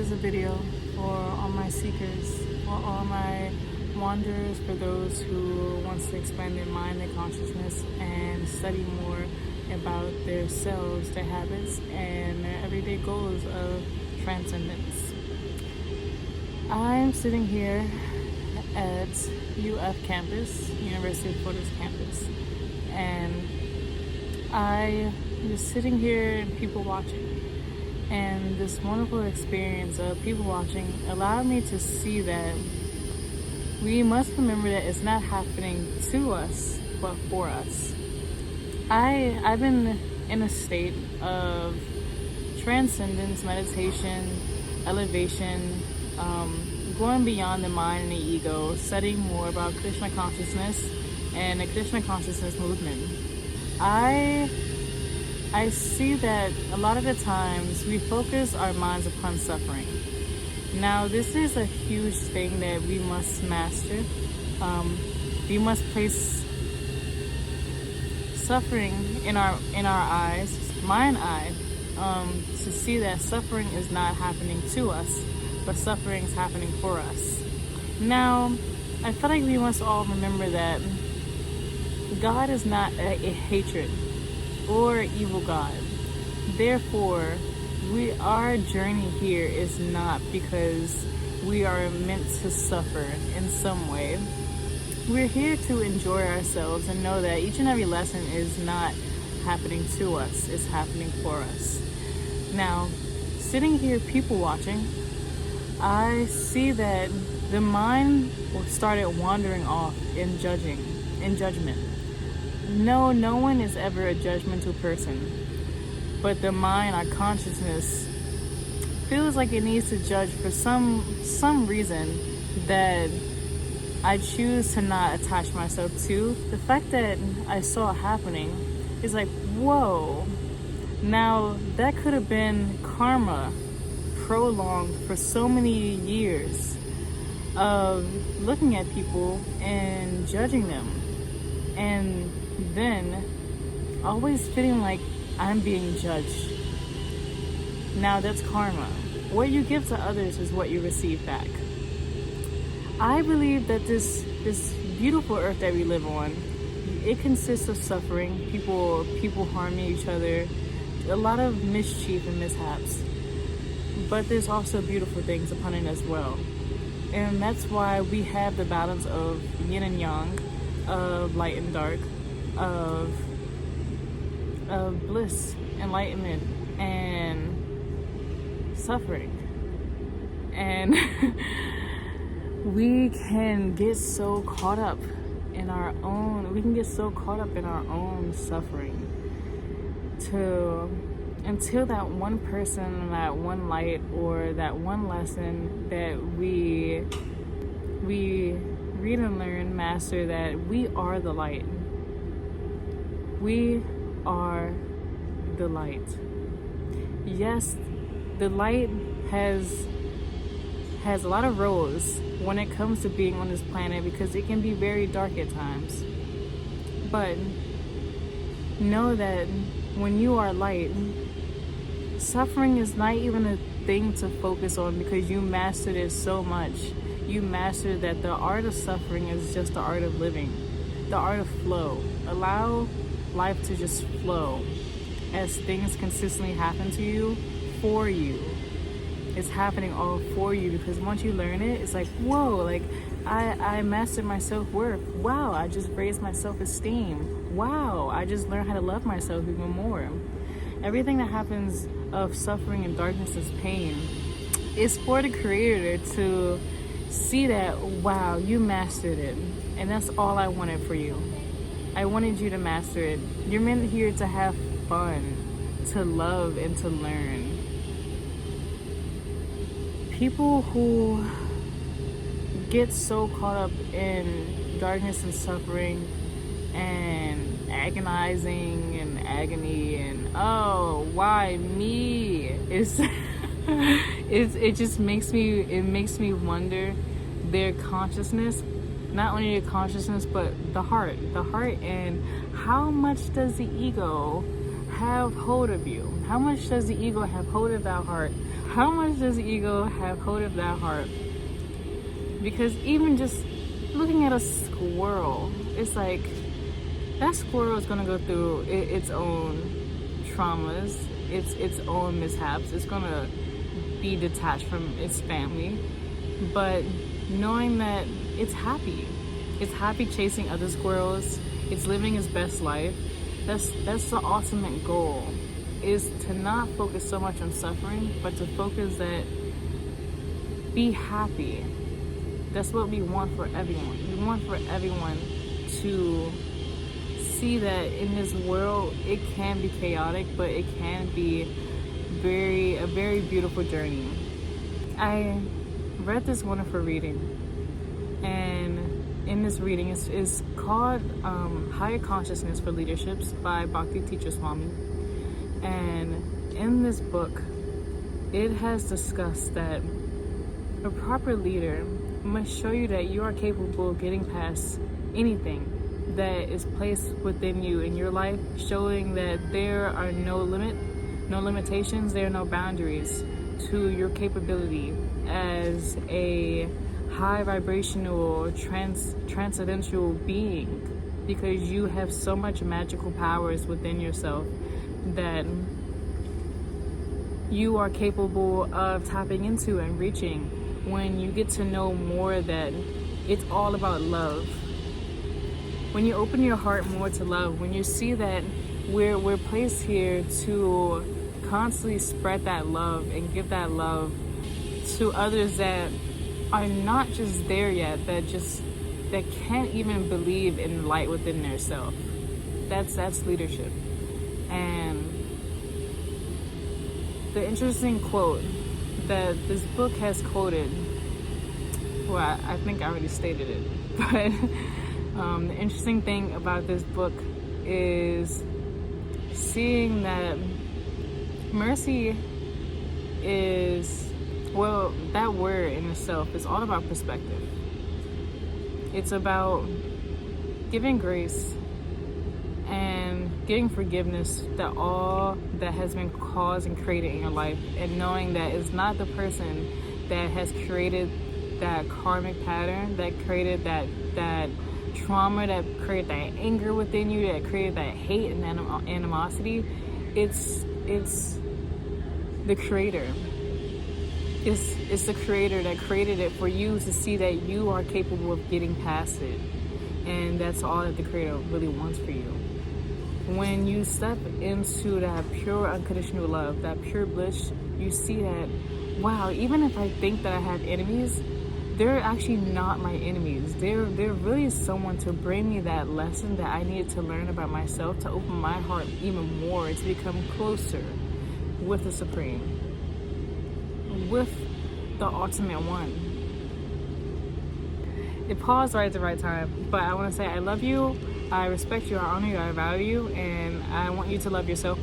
This is a video for all my seekers, for all my wanderers, for those who wants to expand their mind, their consciousness, and study more about their selves, their habits, and their everyday goals of transcendence. I'm sitting here at UF campus, University of Florida's campus, and I was sitting here and people watching. And this wonderful experience of people watching allowed me to see that we must remember that it's not happening to us, but for us. I've been in a state of transcendence, meditation, elevation, going beyond the mind and the ego, studying more about Krishna consciousness and the Krishna consciousness movement. I see that a lot of the times we focus our minds upon suffering. Now, this is a huge thing that we must master. We must place suffering in our eyes, mind eye, to see that suffering is not happening to us, but suffering is happening for us. Now, I feel like we must all remember that God is not a hatred or evil God. Therefore, our journey here is not because we are meant to suffer in some way. We're here to enjoy ourselves and know that each and every lesson is not happening to us, it's happening for us. Now, sitting here people watching, I see that the mind started wandering off in judgment. No one is ever a judgmental person, but the mind, our consciousness, feels like it needs to judge for some reason that I choose to not attach myself to. The fact that I saw it happening is like, whoa. Now, that could have been karma prolonged for so many years of looking at people and judging them, and then always feeling like I'm being judged. Now that's karma. What you give to others is what you receive back. I believe that this beautiful earth that we live on, it consists of suffering, people harming each other, a lot of mischief and mishaps. But there's also beautiful things upon it as well. And that's why we have the balance of yin and yang, of light and dark, of bliss, enlightenment, and suffering. And we can get so caught up in our own suffering until that one person, that one light, or that one lesson that we read and learn, master, that we are the light. We are the light. Yes, the light has a lot of roles when it comes to being on this planet, because it can be very dark at times. But know that when you are light, suffering is not even a thing to focus on, because you mastered it so much. You mastered that the art of suffering is just the art of living, the art of flow. Allow life to just flow as things consistently happen to you, for you. It's happening all for you, because once you learn it, it's like, whoa, like I mastered my self-worth. Wow, I just raised my self-esteem. Wow, I just learned how to love myself even more. Everything that happens of suffering and darkness is pain. It's for the Creator to see that, wow, you mastered it. And that's all I wanted for you. I wanted you to master it. You're meant here to have fun, to love, and to learn. People who get so caught up in darkness and suffering and agonizing and agony and, oh, why me? It just makes me wonder their consciousness, not only their consciousness, but the heart, and how much does the ego have hold of you? How much does the ego have hold of that heart? how much does ego have hold of that heart? Because even just looking at a squirrel, it's like that squirrel is gonna go through its own traumas, its own mishaps. It's gonna be detached from its family, but knowing that it's happy chasing other squirrels, it's living its best life. That's the ultimate goal, is to not focus so much on suffering, but to focus that be happy. That's what we want for everyone. We want for everyone to see that in this world it can be chaotic, but it can be a very beautiful journey. I read this wonderful reading, and in this reading is called Higher Consciousness for Leaderships by Bhakti Teacher Swami. And in this book, it has discussed that a proper leader must show you that you are capable of getting past anything that is placed within you in your life, showing that there are no limitations, there are no boundaries to your capability as a high vibrational transcendental being, because you have so much magical powers within yourself that you are capable of tapping into and reaching when you get to know more that it's all about love. When you open your heart more to love, when you see that we're placed here to constantly spread that love and give that love to others that are not just there yet, that can't even believe in light within their self. That's leadership. And the interesting quote that this book has quoted, well, I think I already stated it, but the interesting thing about this book is seeing that mercy is, well, that word in itself is all about perspective. It's about giving grace and getting forgiveness that all that has been caused and created in your life, and knowing that it's not the person that has created that karmic pattern, that created that trauma, that created that anger within you, that created that hate and animosity. It's the creator. It's the creator that created it for you to see that you are capable of getting past it. And that's all that the creator really wants for you. When you step into that pure unconditional love, that pure bliss, you see that, wow, even if I think that I have enemies, they're actually not my enemies. They're really someone to bring me that lesson that I needed to learn about myself, to open my heart even more, to become closer with the Supreme, with the Ultimate One. It paused right at the right time, but I want to say I love you, I respect you, I honor you, I value you, and I want you to love yourself.